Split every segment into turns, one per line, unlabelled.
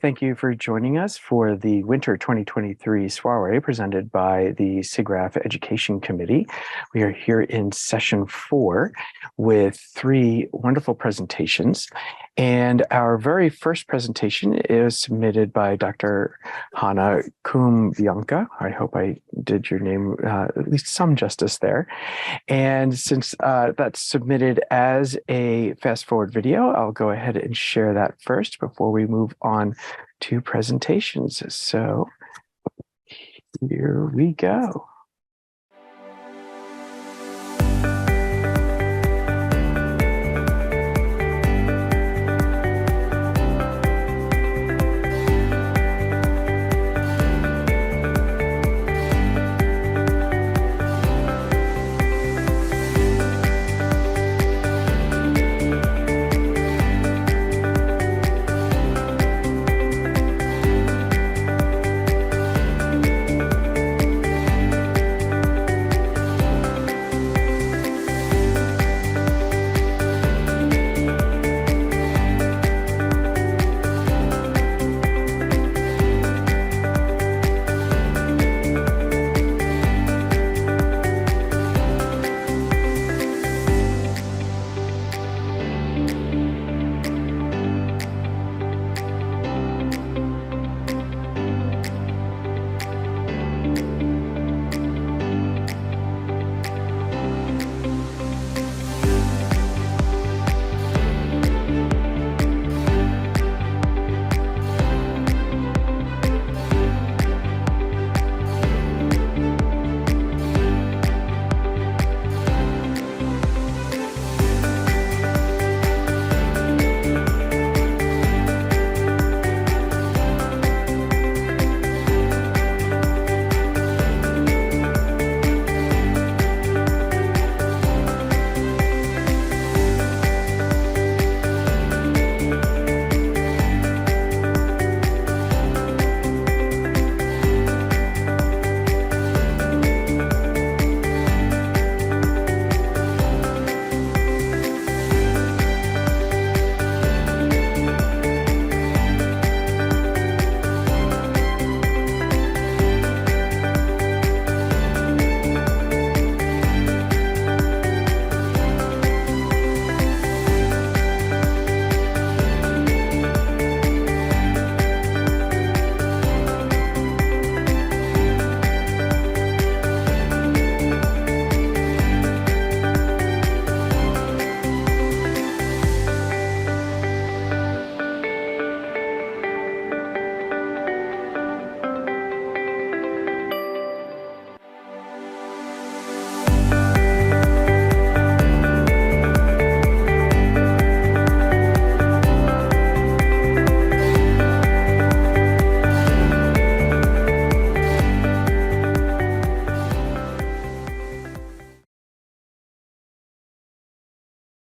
Thank you for joining us for the Winter 2023 Soiree presented by the SIGGRAPH Education Committee. We are here in session 4 with 3 wonderful presentations. And our very first presentation is submitted by Dr. Hana Kum-Biocca. I hope I did your name at least some justice there. And since that's submitted as a fast forward video, I'll go ahead and share that first before we move on to presentations. So here we go.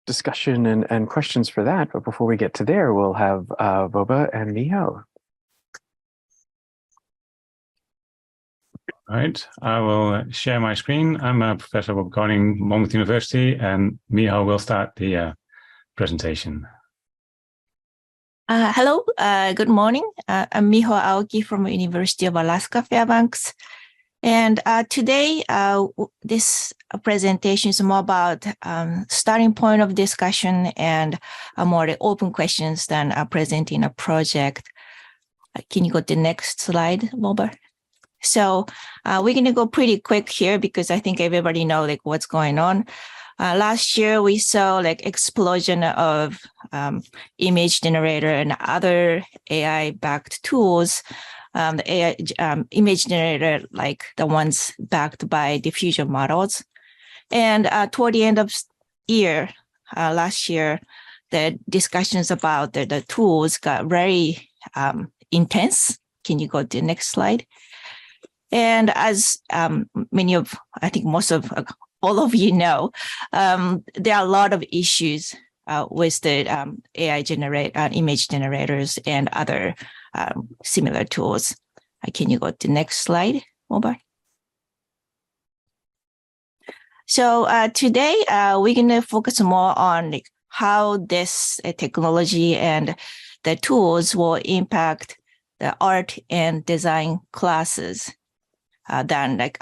Discussion and questions for that, but before we get to there, we'll have Wobbe and Miho.
All right, I will share my screen. I'm a professor of Koning, Monmouth University, and Miho will start the presentation.
Hello, good morning. I'm Miho Aoki from University of Alaska, Fairbanks. And today, this presentation is more about starting point of discussion and more open questions than presenting a project. Can you go to the next slide, Wobbe? So we're going to go pretty quick here because I think everybody knows like what's going on. Last year, we saw like explosion of image generator and other AI-backed tools. The AI image generator, like the ones backed by diffusion models. And toward the end of year, last year, the discussions about the tools got very intense. Can you go to the next slide? And as many of, I think most of all of you know, there are a lot of issues with the AI image generators and other similar tools. Can you go to the next slide, Wobbe? So today we're going to focus more on like how this technology and the tools will impact the art and design classes than like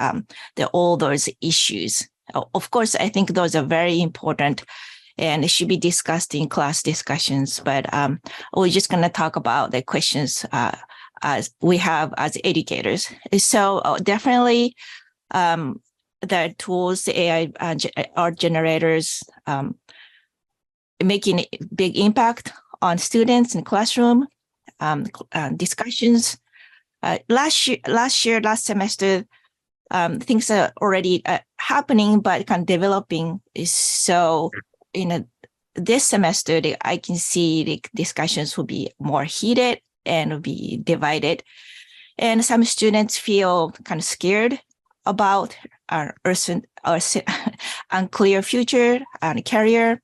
all those issues. Of course, I think those are very important and it should be discussed in class discussions, but we're just going to talk about the questions as we have as educators. So definitely the tools, the AI art generators, making a big impact on students in the classroom, discussions. Last semester, things are already happening, but kind of developing. So this semester, I can see the discussions will be more heated and will be divided. And some students feel kind of scared about our unclear future and career.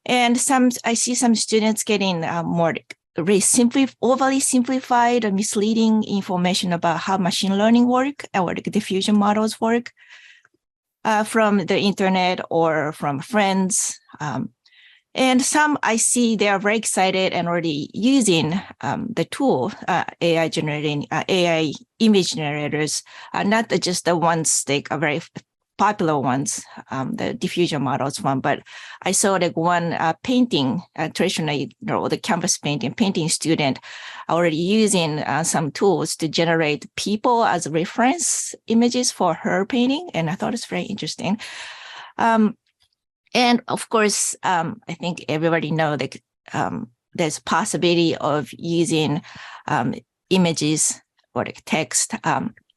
And I see some students getting more overly simplified or misleading information about how machine learning work or the diffusion models work from the internet or from friends. And some I see they are very excited and already using the tool, AI image generators, not just the ones that are very popular ones, the diffusion models one, but I saw like one painting, traditionally, the canvas painting student already using some tools to generate people as reference images for her painting. And I thought it's very interesting. And of course, I think everybody knows that there's possibility of using images or like text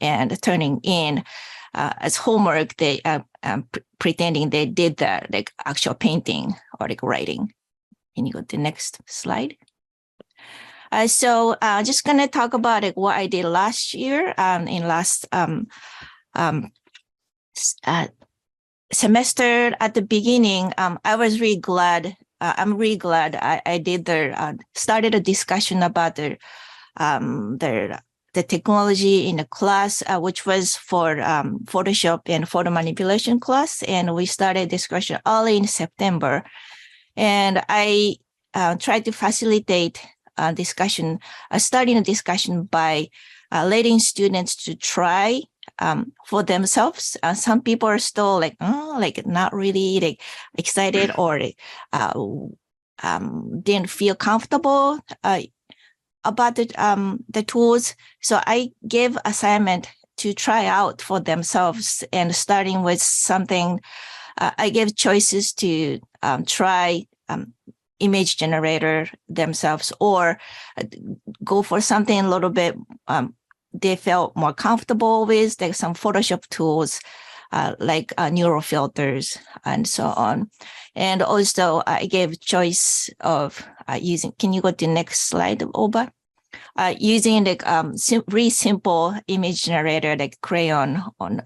and turning in as homework, they pretending they did the like actual painting or like writing. Can you go to the next slide? So just gonna talk about like what I did last year in last semester. At the beginning, I was really glad. I'm really glad I did started a discussion about the technology in the class, which was for Photoshop and photo manipulation class. And we started discussion early in September. And I tried to facilitate starting a discussion by letting students to try for themselves. Some people are still like, not really like excited or didn't feel comfortable about the tools. So I gave assignment to try out for themselves, and starting with something, I gave choices to try image generator themselves or go for something a little bit they felt more comfortable with, like some Photoshop tools like neural filters and so on. And also I gave choice of using, can you go to the next slide, Wobbe? Using like really simple image generator like Crayon on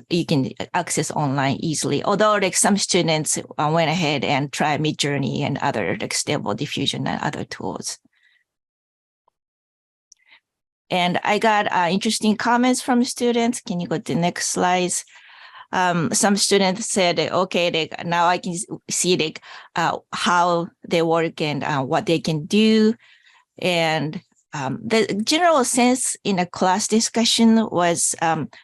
you can access online easily. Although like some students went ahead and tried Midjourney and other like Stable Diffusion and other tools. And I got interesting comments from students. Can you go to the next slides? Some students said, okay, now I can see how they work and what they can do. And the general sense in a class discussion was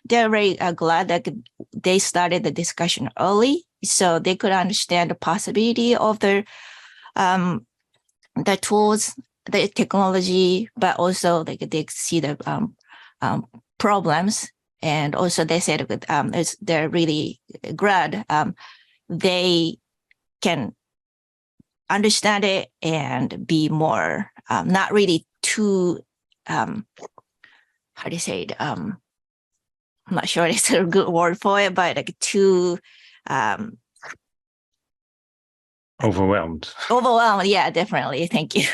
they're very glad that they started the discussion early so they could understand the possibility of the tools, the technology, but also they see the problems. And also they said they're really glad they can understand it and be more not really too how do you say it? I'm not sure it's a good word for it, but like too
overwhelmed.
Yeah, definitely. Thank you.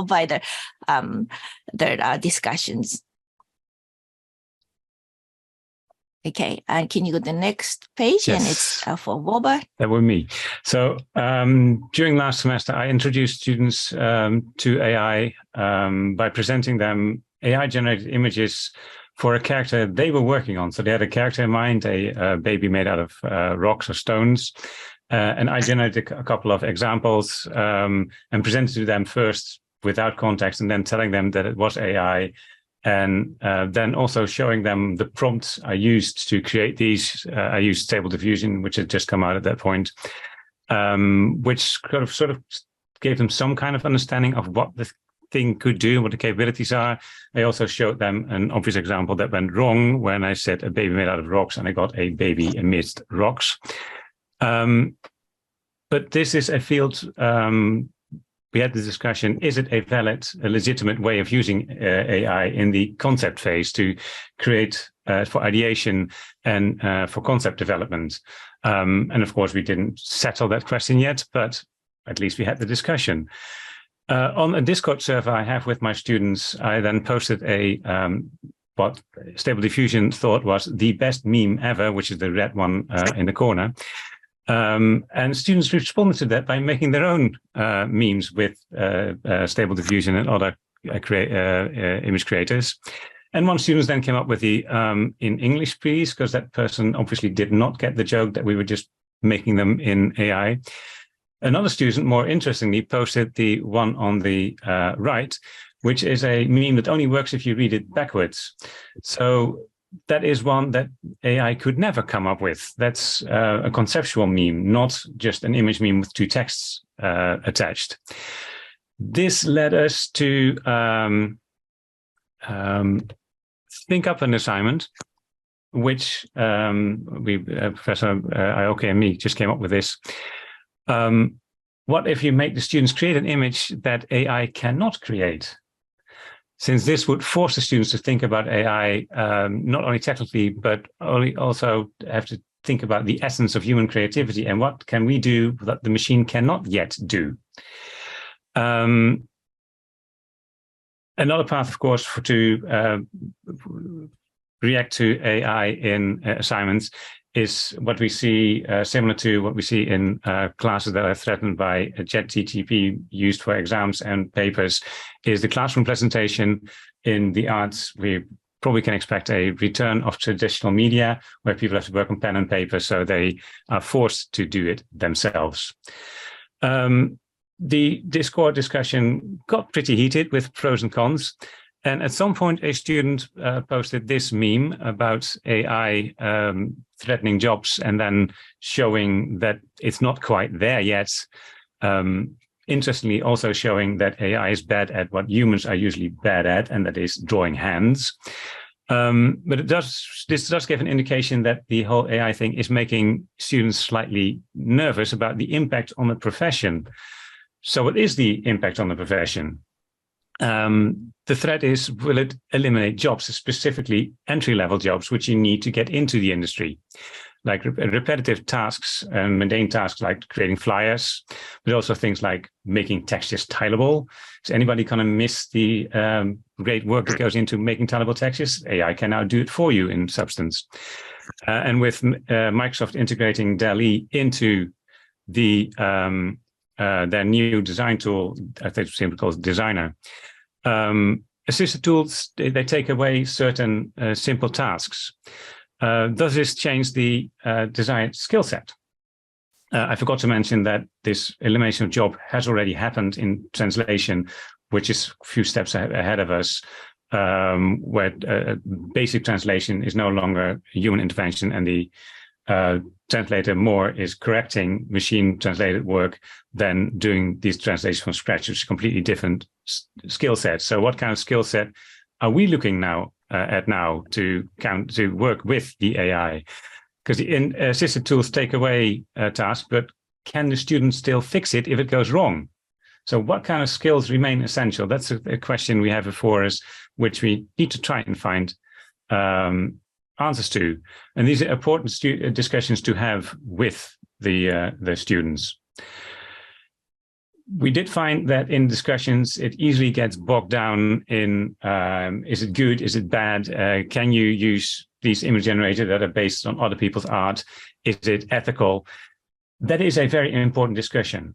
By their discussions. Okay, and can you go to the next page?
Yes.
And it's for Wobbe.
That was me. So during last semester, I introduced students to AI by presenting them AI-generated images for a character they were working on. So they had a character in mind, a baby made out of rocks or stones. And I generated a couple of examples and presented to them first without context, and then telling them that it was AI, and then also showing them the prompts I used to create these. I used Stable Diffusion, which had just come out at that point, which sort of gave them some kind of understanding of what the thing could do, what the capabilities are. I also showed them an obvious example that went wrong when I said a baby made out of rocks, and I got a baby amidst rocks. But this is a field, we had the discussion, is it a legitimate way of using AI in the concept phase to create for ideation and for concept development? And of course, we didn't settle that question yet, but at least we had the discussion. On a Discord server I have with my students, I then posted what Stable Diffusion thought was the best meme ever, which is the red one in the corner. And students responded to that by making their own memes with Stable Diffusion and other image creators. And one student then came up with the in English, please, because that person obviously did not get the joke that we were just making them in AI. Another student, more interestingly, posted the one on the right, which is a meme that only works if you read it backwards. So that is one that AI could never come up with. That's a conceptual meme, not just an image meme with two texts attached. This led us to think up an assignment, which Professor Aoki and me just came up with this. What if you make the students create an image that AI cannot create? Since this would force the students to think about AI, not only technically, but also have to think about the essence of human creativity and what can we do that the machine cannot yet do. Another path, of course, to react to AI in assignments is what we see, similar to what we see in classes that are threatened by ChatGPT used for exams and papers, is the classroom presentation. In the arts, we probably can expect a return of traditional media where people have to work on pen and paper, so they are forced to do it themselves. The Discord discussion got pretty heated with pros and cons. And at some point, a student posted this meme about AI threatening jobs and then showing that it's not quite there yet. Interestingly, also showing that AI is bad at what humans are usually bad at, and that is drawing hands. But this does give an indication that the whole AI thing is making students slightly nervous about the impact on the profession. So what is the impact on the profession? The threat is, will it eliminate jobs, specifically entry-level jobs, which you need to get into the industry, like repetitive tasks and mundane tasks like creating flyers, but also things like making textures tileable. Is anybody going to miss the great work that goes into making tileable textures? AI can now do it for you in substance. And with Microsoft integrating DALL-E into the their new design tool, I think it's simply called Designer. Assisted tools, they take away certain simple tasks. Does this change the desired skill set? I forgot to mention that this elimination of job has already happened in translation, which is a few steps ahead of us, where basic translation is no longer human intervention, and the translator more is correcting machine translated work than doing these translations from scratch, which is a completely different skill set. So what kind of skill set are we looking at now to work with the AI? Because the assisted tools take away tasks, but can the student still fix it if it goes wrong? So what kind of skills remain essential? That's a question we have before us, which we need to try and find answers to. And these are important discussions to have with the students. We did find that in discussions, it easily gets bogged down in, is it good, is it bad? Can you use these image generators that are based on other people's art? Is it ethical? That is a very important discussion.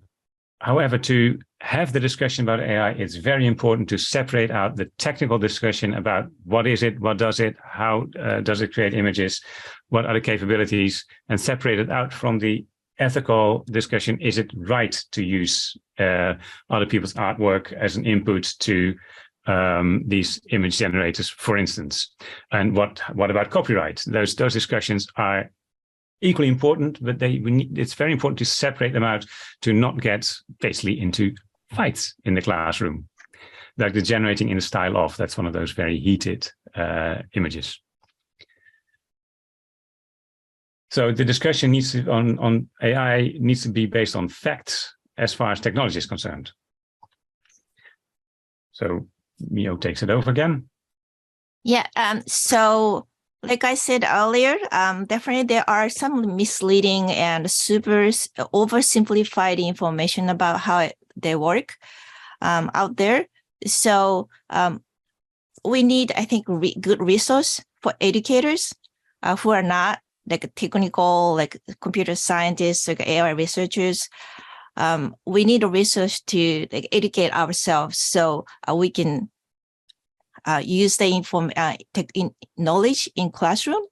However, to have the discussion about AI, it's very important to separate out the technical discussion about what is it, what does it, how does it create images, what are the capabilities, and separate it out from the ethical discussion. Is it right to use other people's artwork as an input to these image generators, for instance? And what about copyright? Those discussions are equally important, but it's very important to separate them out to not get basically into fights in the classroom. Like the generating in the style of, that's one of those very heated images. So the discussion on AI needs to be based on facts as far as technology is concerned. So Miho takes it over again.
Yeah, so like I said earlier, definitely there are some misleading and super oversimplified information about how they work out there. So we need, I think, good resource for educators who are not like technical, like computer scientists, like AI researchers. We need a resource to like educate ourselves so we can use the knowledge in classroom,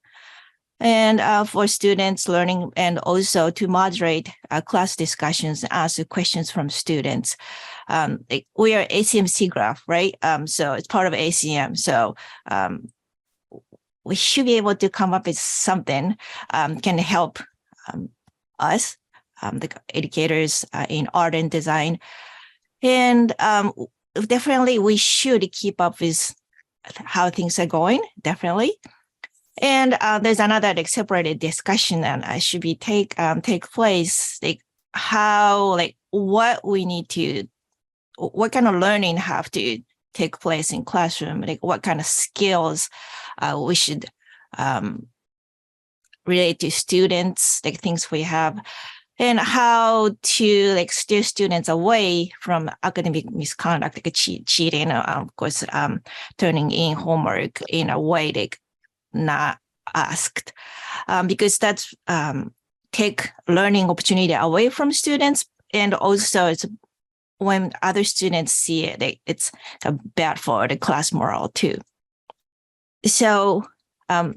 and for students learning, and also to moderate class discussions, ask questions from students. We are ACM SIGGRAPH, right? So it's part of ACM. So we should be able to come up with something can help us, the educators in art and design. And definitely we should keep up with how things are going, definitely. And there's another like separated discussion that should be take place, like how, like what we need to, what kind of learning have to take place in classroom, like what kind of skills we should relate to students, like things we have, and how to like steer students away from academic misconduct, like cheating, of course, turning in homework in a way like not asked, because that's take learning opportunity away from students, and also it's when other students see it, it's bad for the class morale too. So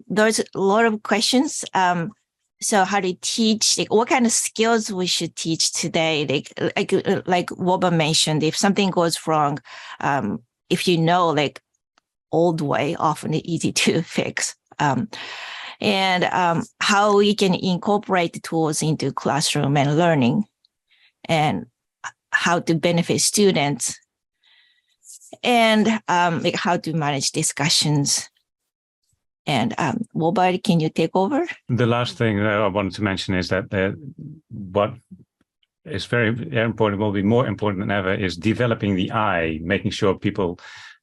there's a lot of questions. So how to teach, like what kind of skills we should teach today? Like Wobbe mentioned, if something goes wrong, if you know, like old way, often easy to fix. And how we can incorporate the tools into classroom and learning, and how to benefit students, and like how to manage discussions. And Wobbe, can you take over? The
last thing that I wanted to mention is that what is very important, will be more important than ever, is developing the eye, making sure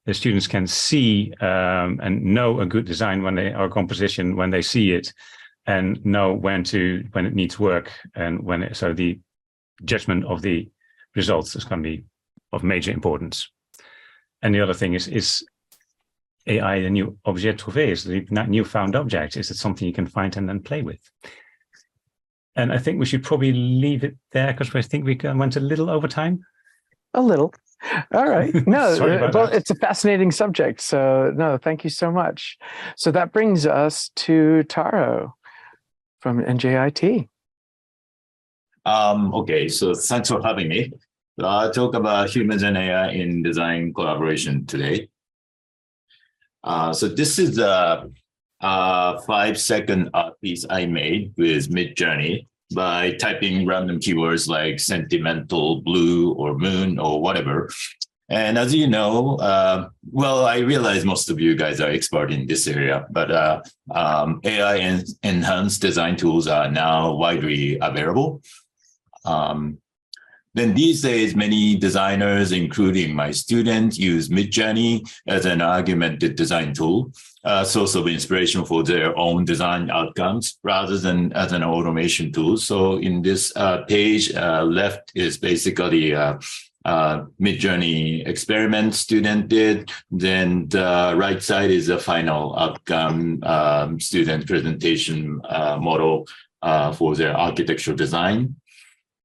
the students can see and know a good design or composition when they see it, and know when it needs work, and so the judgment of the results is going to be of major importance. And the other thing is AI, the new objet trouvé, is the new found object. Is it something you can find and then play with? And I think we should probably leave it there, because I think we went a little over time.
A little. All right. No,
well,
it's a fascinating subject. So no, thank you so much. So that brings us to Taro from NJIT.
Okay, so thanks for having me. I'll talk about humans and AI in design collaboration today. So this is a 5-second art piece I made with Midjourney by typing random keywords like sentimental, blue, or moon, or whatever. And as you know, well, I realize most of you guys are expert in this area, but AI enhanced design tools are now widely available. Then these days, many designers, including my students, use Midjourney as an augmented design tool, a source of inspiration for their own design outcomes, rather than as an automation tool. So in this page, left is basically Midjourney experiment student did. Then the right side is the final outcome student presentation model for their architectural design.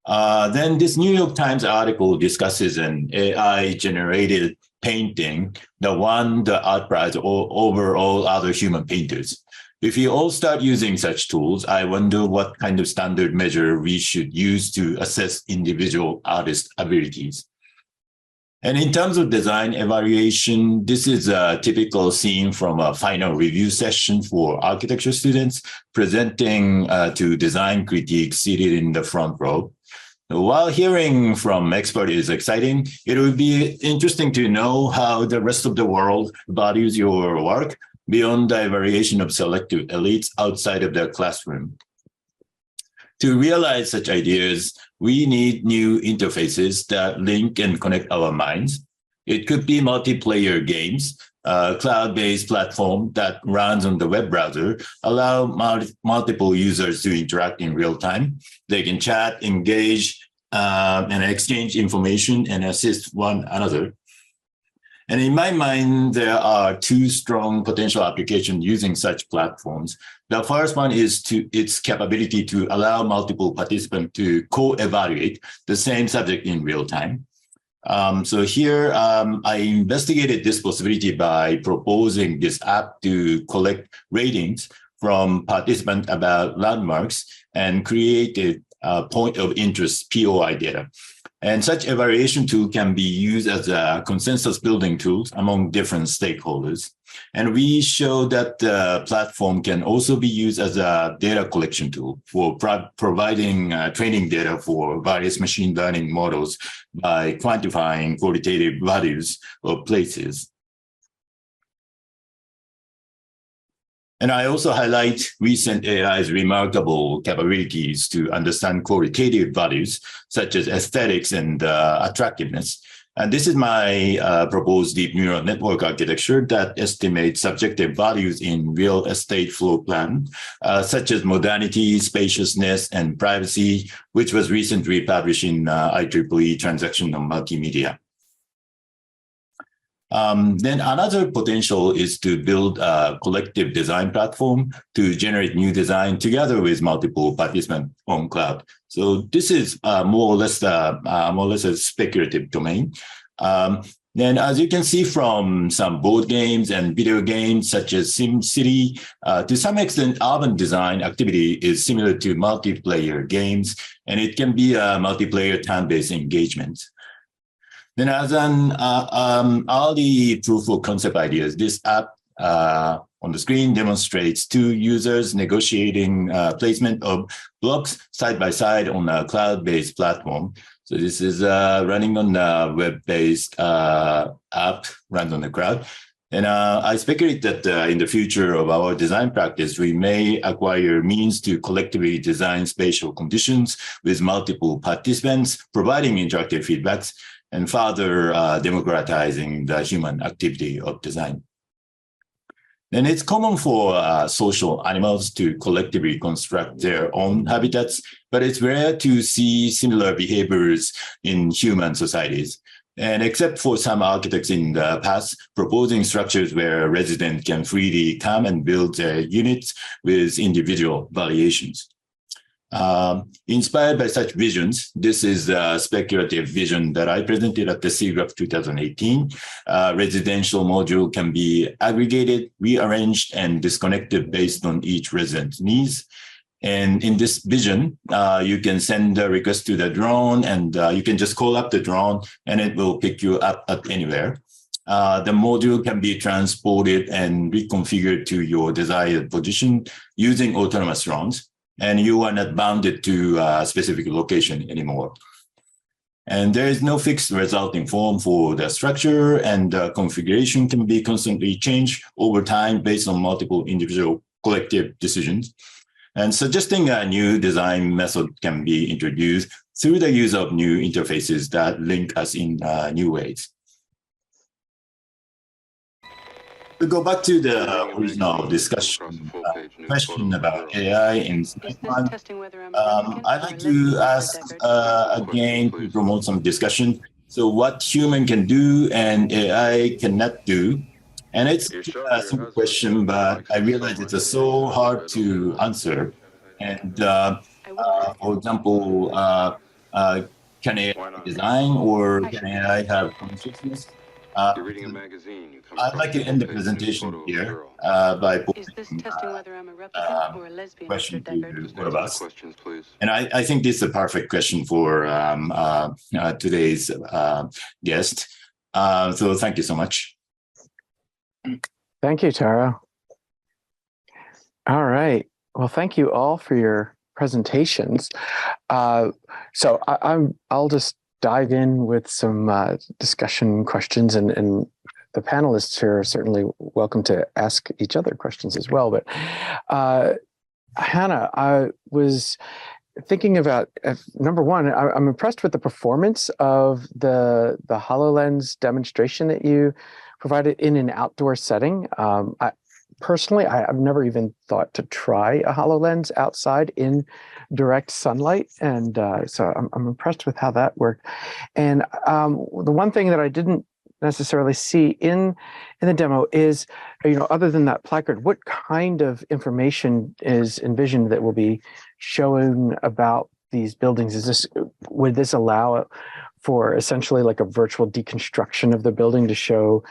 Then this New York Times article discusses an AI-generated painting that won the art prize over all other human painters. If we all start using such tools, I wonder what kind of standard measure we should use to assess individual artist abilities. And in terms of design evaluation, this is a typical scene from a final review session for architecture students presenting to design critiques seated in the front row. While hearing from experts is exciting, it would be interesting to know how the rest of the world values your work beyond the evaluation of selective elites outside of the classroom. To realize such ideas, we need new interfaces that link and connect our minds. It could be multiplayer games, a cloud-based platform that runs on the web browser, allow multiple users to interact in real time. They can chat, engage, and exchange information and assist one another. And in my mind, there are two strong potential applications using such platforms. The first one is its capability to allow multiple participants to co-evaluate the same subject in real time. So here, I investigated this possibility by proposing this app to collect ratings from participants about landmarks and created point of interest POI data. And such evaluation tool can be used as a consensus building tool among different stakeholders. And we show that the platform can also be used as a data collection tool for providing training data for various machine learning models by quantifying qualitative values of places. And I also highlight recent AI's remarkable capabilities to understand qualitative values, such as aesthetics and attractiveness. And this is my proposed deep neural network architecture that estimates subjective values in real estate floor plan, such as modernity, spaciousness, and privacy, which was recently published in IEEE Transactional Multimedia. Then another potential is to build a collective design platform to generate new design together with multiple participants on cloud. So this is more or less a speculative domain. Then as you can see from some board games and video games such as SimCity, to some extent, urban design activity is similar to multiplayer games, and it can be a multiplayer turn-based engagement. Then as an early proof of concept ideas, this app on the screen demonstrates two users negotiating placement of blocks side by side on a cloud-based platform. So this is running on a web-based app, runs on the cloud. And I speculate that in the future of our design practice, we may acquire means to collectively design spatial conditions with multiple participants, providing interactive feedbacks, and further democratizing the human activity of design. And it's common for social animals to collectively construct their own habitats, but it's rare to see similar behaviors in human societies. And except for some architects in the past proposing structures where residents can freely come and build their units with individual variations. Inspired by such visions, this is a speculative vision that I presented at the SIGGRAPH 2018. Residential module can be aggregated, rearranged, and disconnected based on each resident's needs. And in this vision, you can send a request to the drone, and you can just call up the drone, and it will pick you up at anywhere. The module can be transported and reconfigured to your desired position using autonomous drones, and you are not bounded to a specific location anymore. And there is no fixed resulting form for the structure, and the configuration can be constantly changed over time based on multiple individual collective decisions. And suggesting a new design method can be introduced through the use of new interfaces that link us in new ways. To go back to the original discussion, question about AI in I'd like to ask again to promote some discussion. So what human can do and AI cannot do. And it's a simple question, but I realize it's so hard to answer. And for example, can AI design, or can AI have consciousness?
You're reading a magazine. You come
I'd like to end the presentation here by posing question to both of us.
Questions, please.
And I think this is a perfect question for today's guest. So thank you so much.
Thank you, Taro. All right. Well, thank you all for your presentations. So I'll just dive in with some discussion questions, and the panelists here are certainly welcome to ask each other questions as well. But Hannah, I was thinking about, number one, I'm impressed with the performance of the HoloLens demonstration that you provided in an outdoor setting. Personally, I've never even thought to try a HoloLens outside in direct sunlight, and so I'm impressed with how that worked. And the one thing that I didn't necessarily see in the demo is, other than that placard, what kind of information is envisioned that will be shown about these buildings? Would this allow for essentially like a virtual deconstruction of the building to show,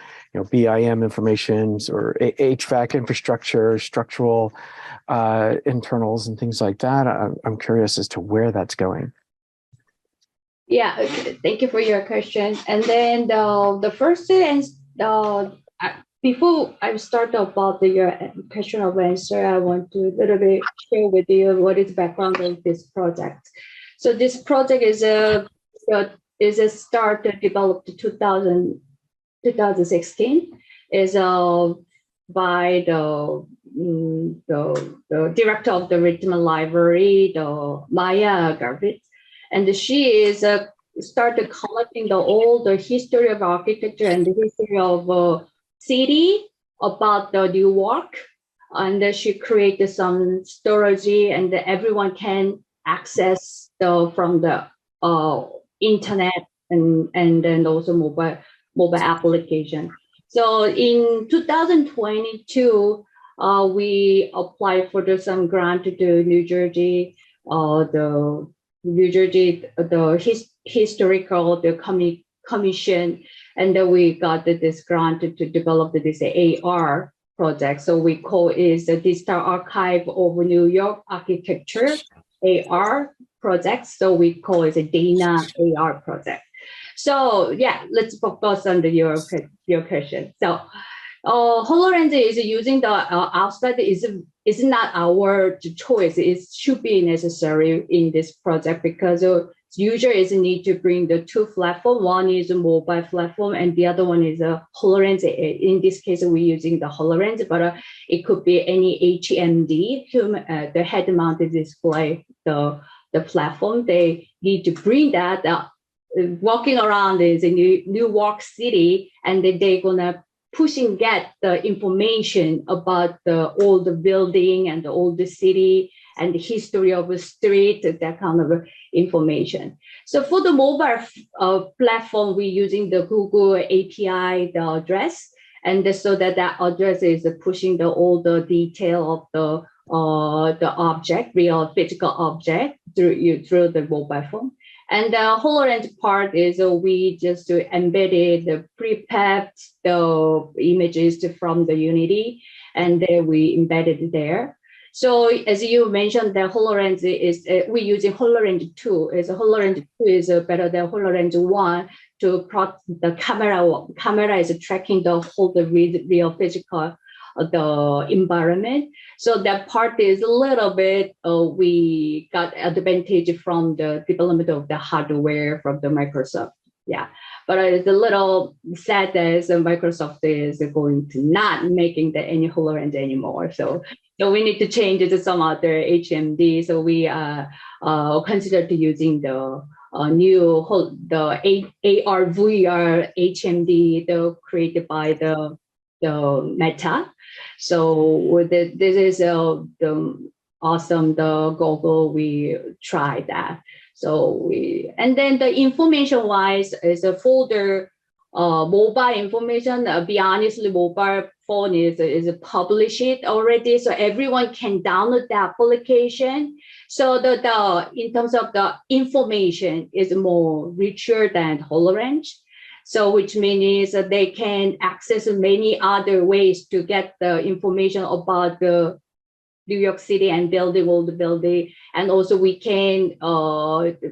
BIM information or HVAC infrastructure, structural internals and things like that? I'm curious as to where that's going.
Yeah, thank you for your question. And then the first thing, before I start about your question of answer, I want to a little bit share with you what is the background of this project. So this project is a developed in 2016. Is by the director of the Richmond Library, the Maya Garvit. And she is started collecting all the history of architecture and the history of city about the Newark. And she created some storage, and everyone can access from the internet and then also mobile application. So in 2022, we applied for some grant to New Jersey, historical commission, and then we got this grant to develop this AR project. So we call it the Digital Archive of New York Architecture AR project. So we call it a DANA AR project. So yeah, let's focus on your question. So HoloLens is using the outside is not our choice. It should be necessary in this project because usually is need to bring the two platforms. One is a mobile platform and the other one is a HoloLens. In this case, we're using the HoloLens, but it could be any HMD, the head-mounted display, the platform. They need to bring that walking around is in Newark City, and then they're gonna push and get the information about all the building and all the city and the history of the street, that kind of information. So for the mobile platform, we're using the Google API, the address, and so that address is pushing all the detail of the object, real physical object through the mobile phone. And the HoloLens part is we just embedded the prepared the images from the Unity, and then we embedded there. So as you mentioned, the HoloLens is we're using HoloLens 2. HoloLens 2 is better than HoloLens 1 to the camera is tracking the whole real physical the environment. So that part is a little bit, we got advantage from the development of the hardware from the Microsoft. Yeah, but it's a little sad that Microsoft is going to not making any HoloLens anymore. So we need to change it to some other HMD. So we consider to using the new AR VR HMD created by the Meta. So this is the awesome, the Google, we tried that. So and then the information wise is a folder, mobile information. Be honestly, mobile phone is published already, so everyone can download the application. So the in terms of the information is more richer than HoloLens. So which means that they can access many other ways to get the information about the New York City and building, all the building. And also we can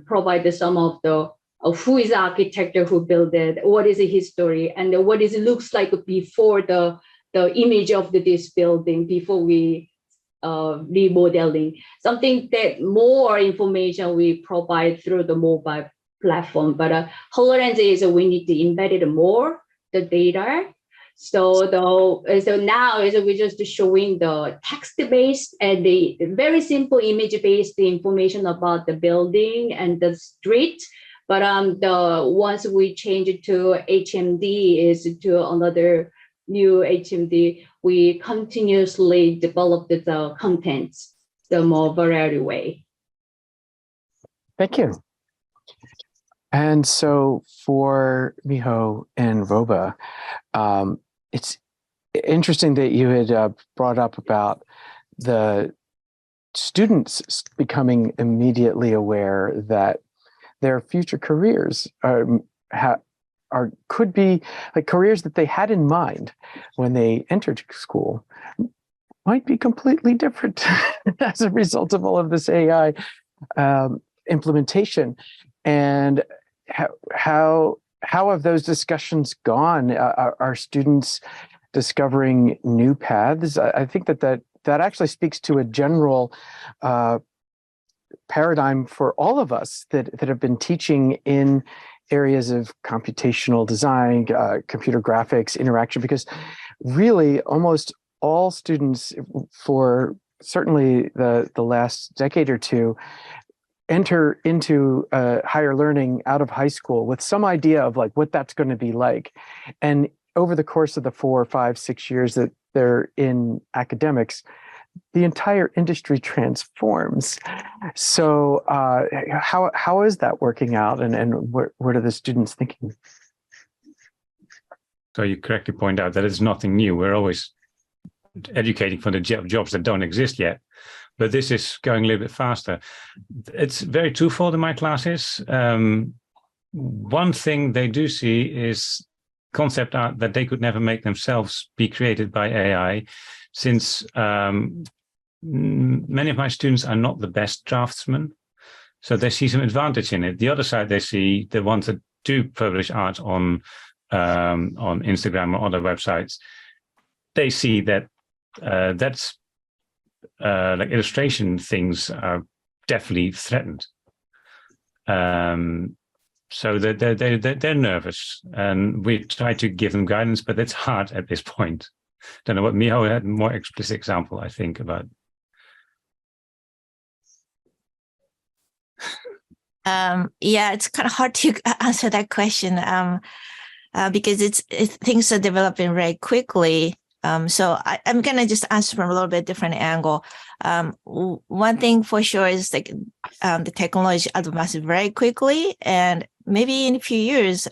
provide some of the who is the architect who built it, what is the history, and what is it looks like before the image of this building, before we remodeling. Something that more information we provide through the mobile platform. But HoloLens is we need to embed it more, the data. So now we're just showing the text-based and the very simple image-based information about the building and the street. But once we change it to HMD is to another new HMD, we continuously develop the contents the more variety way.
Thank you. And so for Miho and Wobbe, it's interesting that you had brought up about the students becoming immediately aware that their future careers could be like careers that they had in mind when they entered school might be completely different as a result of all of this AI implementation. And how have those discussions gone? Are students discovering new paths? I think that actually speaks to a general paradigm for all of us that have been teaching in areas of computational design, computer graphics, interaction, because really almost all students for certainly the last decade or two enter into higher learning out of high school with some idea of like what that's going to be like. And over the course of the 4, 5, 6 years that they're in academics, the entire industry transforms. So how is that working out, and what are the students thinking?
So you correctly point out that it's nothing new. We're always educating for the jobs that don't exist yet. But this is going a little bit faster. It's very twofold in my classes. One thing they do see is concept art that they could never make themselves be created by AI, since many of my students are not the best draftsmen. So they see some advantage in it. The other side, they see the ones that do publish art on Instagram or other websites. They see that that's like illustration things are definitely threatened. So they're nervous, and we try to give them guidance, but it's hard at this point. Don't know what Miho had a more explicit example, I think, about.
Yeah, it's kind of hard to answer that question because things are developing very quickly. So I'm gonna just answer from a little bit different angle. One thing for sure is like the technology advances very quickly, and maybe in a few years,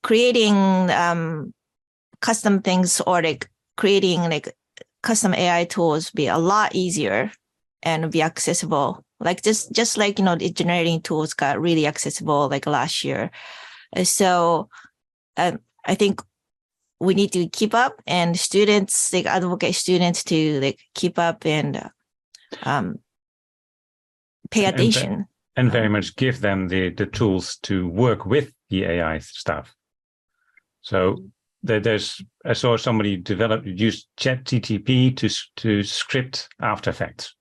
creating custom things or like creating like custom AI tools be a lot easier and be accessible. Like just like, you know, the generating tools got really accessible like last year. So I think we need to keep up, and students, like advocate students to like keep up and pay attention.
And very much give them the tools to work with the AI stuff. So I saw somebody use ChatGPT to script After Effects,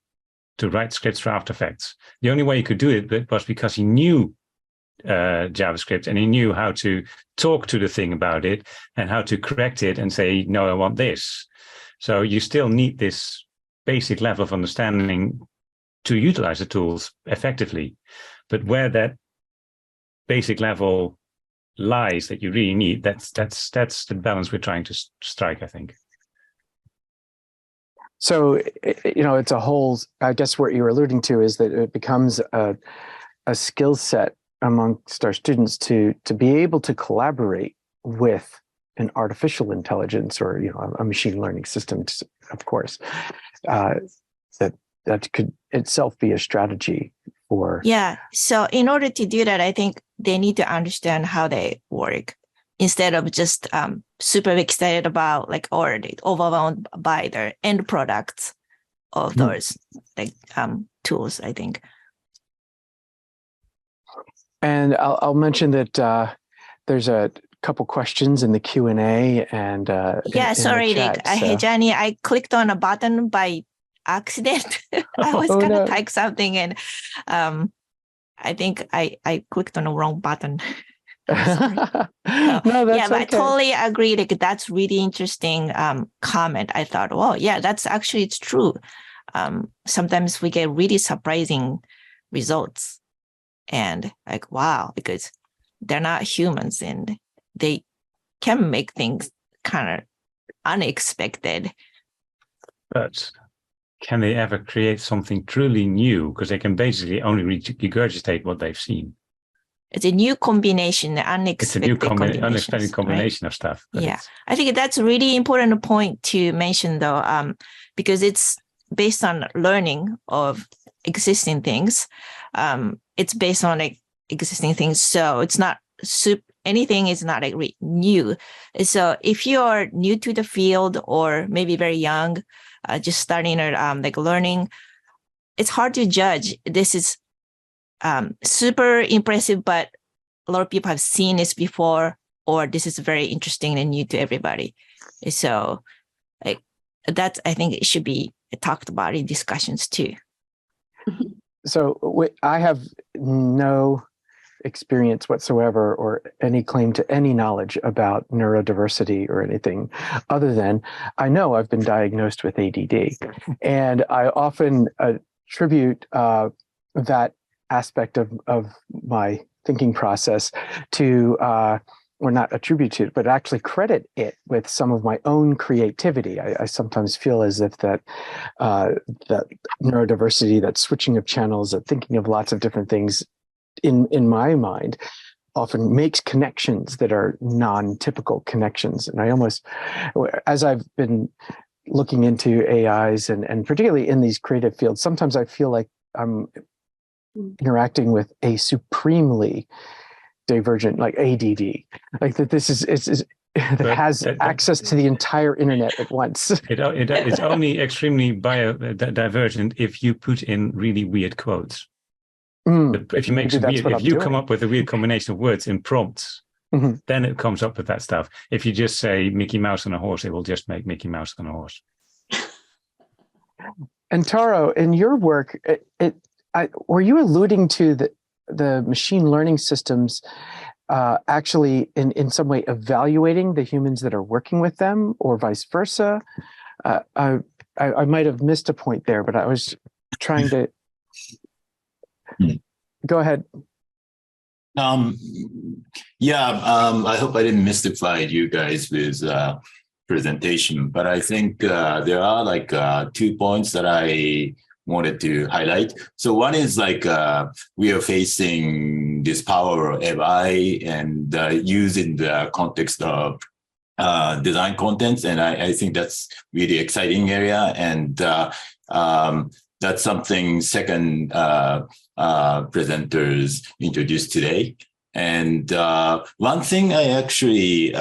to write scripts for After Effects. The only way he could do it was because he knew JavaScript, and he knew how to talk to the thing about it and how to correct it and say, no, I want this. So you still need this basic level of understanding to utilize the tools effectively. But where that basic level lies that you really need, that's the balance we're trying to strike, I think.
So, you know, it's a whole, I guess what you're alluding to is that it becomes a skill set amongst our students to be able to collaborate with an artificial intelligence or, you know, a machine learning system, of course, that could itself be a strategy for.
Yeah. So in order to do that, I think they need to understand how they work instead of just super excited about or overwhelmed by the end products of those tools, I think.
And I'll mention that there's a couple questions in the Q&A and
sorry,
chat,
Rejane, I clicked on a button by accident. I was gonna type something and I think I clicked on the wrong button.
No, that's
but
okay.
I totally agree. That's really interesting comment. I thought, well, yeah, that's actually, it's true. Sometimes we get really surprising results and wow, because they're not humans and they can make things kind of unexpected.
But can they ever create something truly new? Because they can basically only regurgitate what they've seen.
It's a new combination, unexpected
combination of stuff.
Yeah, I think that's a really important point to mention, though, because it's based on learning of existing things. It's based on existing things, so it's not anything is not new. So if you are new to the field or maybe very young, just starting learning, it's hard to judge. This is super impressive, but a lot of people have seen this before, or this is very interesting and new to everybody. So that's, I think it should be talked about in discussions too.
So I have no experience whatsoever or any claim to any knowledge about neurodiversity or anything other than I know I've been diagnosed with ADD. And I often attribute that aspect of my thinking process to, or not attribute to it, but actually credit it with some of my own creativity. I sometimes feel as if that neurodiversity, that switching of channels, that thinking of lots of different things in my mind often makes connections that are non-typical connections. And I almost, as I've been looking into AIs and particularly in these creative fields, sometimes I feel like I'm interacting with a supremely divergent, like ADD, like that this is it has access to the entire internet at once.
It's only extremely divergent if you put in really weird quotes. If you come up with a weird combination of words in prompts, then it comes up with that stuff. If you just say Mickey Mouse on a horse, it will just make Mickey Mouse on a horse.
And Taro, in your work, were you alluding to the machine learning systems actually in some way evaluating the humans that are working with them, or vice versa? I might have missed a point there, but I was trying to go ahead.
I hope I didn't mystify you guys with presentation, but I think there are 2 points that I wanted to highlight. So one is we are facing this power of AI and used in the context of design contents, and I think that's really exciting area, and that's something second presenters introduced today. And one thing I actually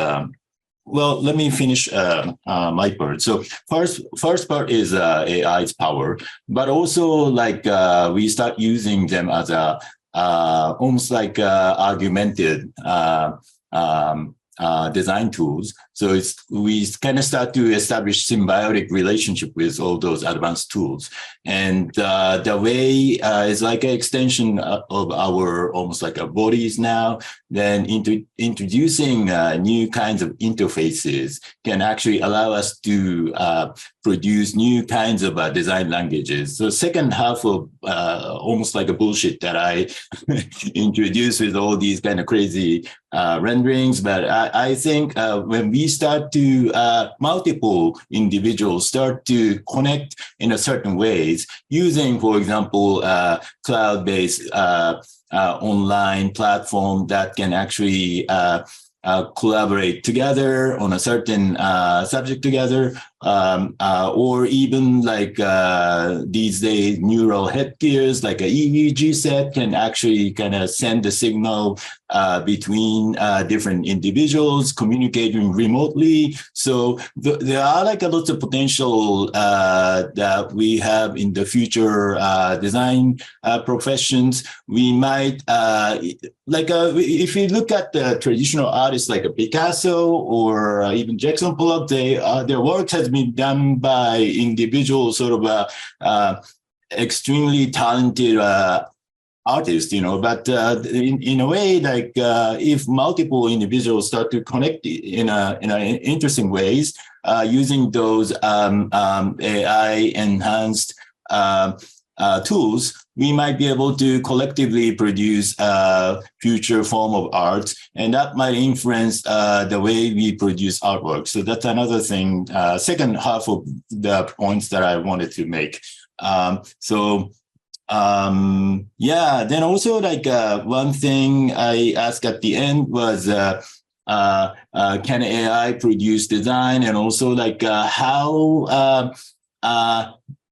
let me finish my part. So first part is AI's power, but also we start using them as almost augmented design tools. So we kind of start to establish symbiotic relationship with all those advanced tools. And the way is like an extension of our almost like our bodies now. Then introducing new kinds of interfaces can actually allow us to produce new kinds of design languages. So second half of almost like a bullshit that I introduced with all these kind of crazy renderings. But I think when we start to multiple individuals start to connect in a certain ways using, for example, cloud-based online platform that can actually collaborate together on a certain subject together, or even like these days, neural headgears like a EEG set can actually kind of send the signal between different individuals communicating remotely. So there are like a lot of potential that we have in the future design professions. We might if you look at the traditional artists like a Picasso or even Jackson Pollock, their work has been done by individuals, sort of extremely talented artists, but in a way, like if multiple individuals start to connect in interesting ways using those AI enhanced tools, we might be able to collectively produce a future form of art, and that might influence the way we produce artwork. So that's another thing, second half of the points that I wanted to make. Then also like one thing I asked at the end was, can AI produce design, and also like how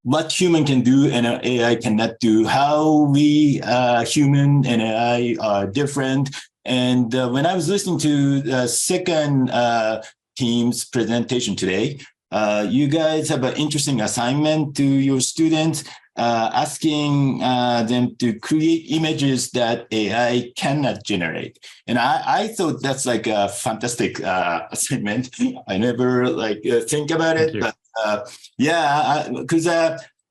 what human can do and AI cannot do, how we human and AI are different. And when I was listening to the second team's presentation today, you guys have an interesting assignment to your students, asking them to create images that AI cannot generate. And I thought that's like a fantastic assignment. I never like think about it, but because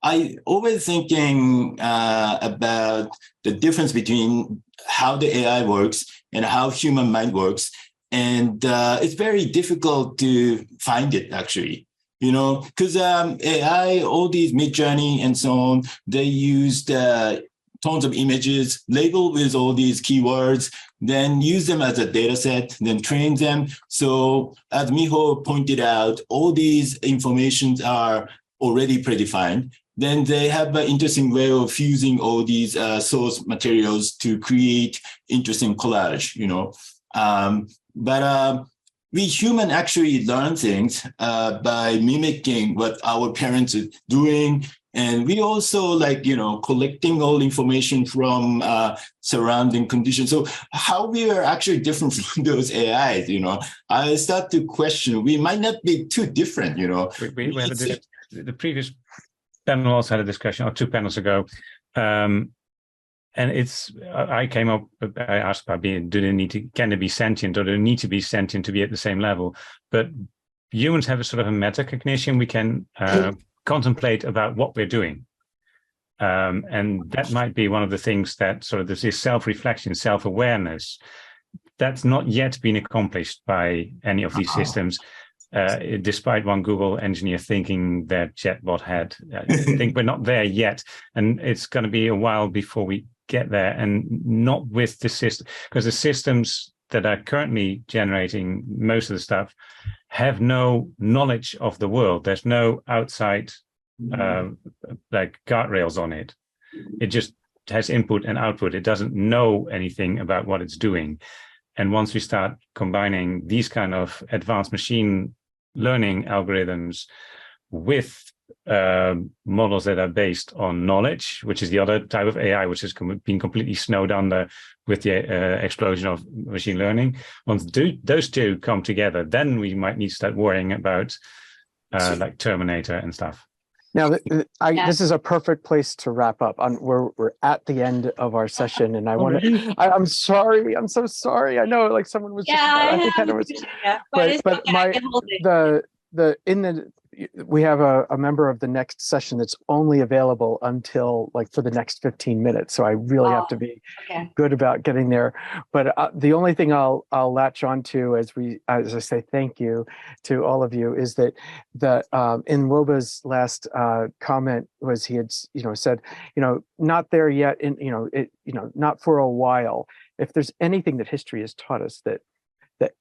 I always thinking about the difference between how the AI works and how human mind works. And it's very difficult to find it, actually. Because AI, all these Midjourney and so on, they used tons of images labeled with all these keywords, then use them as a data set, then train them. So as Miho pointed out, all these informations are already predefined. Then they have an interesting way of fusing all these source materials to create interesting collage, But we human actually learn things by mimicking what our parents are doing. And we also collecting all information from surrounding conditions. So how we are actually different from those AIs, I start to question, we might not be too different,
We had the previous panel also had a discussion, or 2 panels ago. And I came up, I asked about can they be sentient, or do they need to be sentient to be at the same level? But humans have a sort of a metacognition. We can contemplate about what we're doing. And that might be one of the things that sort of this self-reflection, self-awareness, that's not yet been accomplished by any of these systems. Despite one Google engineer thinking their chatbot had. I think we're not there yet. And it's going to be a while before we get there, and not with the system, because the systems that are currently generating most of the stuff have no knowledge of the world. There's no outside like guardrails on it. It just has input and output. It doesn't know anything about what it's doing. And once we start combining these kind of advanced machine learning algorithms with models that are based on knowledge, which is the other type of AI, which has been completely snowed under with the explosion of machine learning. Once those two come together, then we might need to start worrying about like Terminator and stuff.
Now, this is a perfect place to wrap up. We're at the end of our session, and I'm sorry. I'm so sorry. I know, like someone was just. I think kind of was. But we have a member of the next session that's only available until for the next 15 minutes. So I really have to be good about getting there. But the only thing I'll latch on to as I say thank you to all of you is that in Wobbe's last comment was he had said not there yet, not for a while. If there's anything that history has taught us, that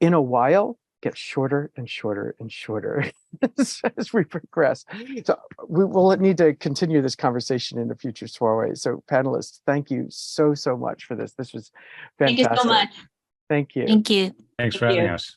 in a while gets shorter and shorter and shorter as we progress. So we will need to continue this conversation in the future soiree. So panelists, thank you so much for this. This was fantastic.
Thank you so much.
Thank you.
Thank you.
Thanks for having us.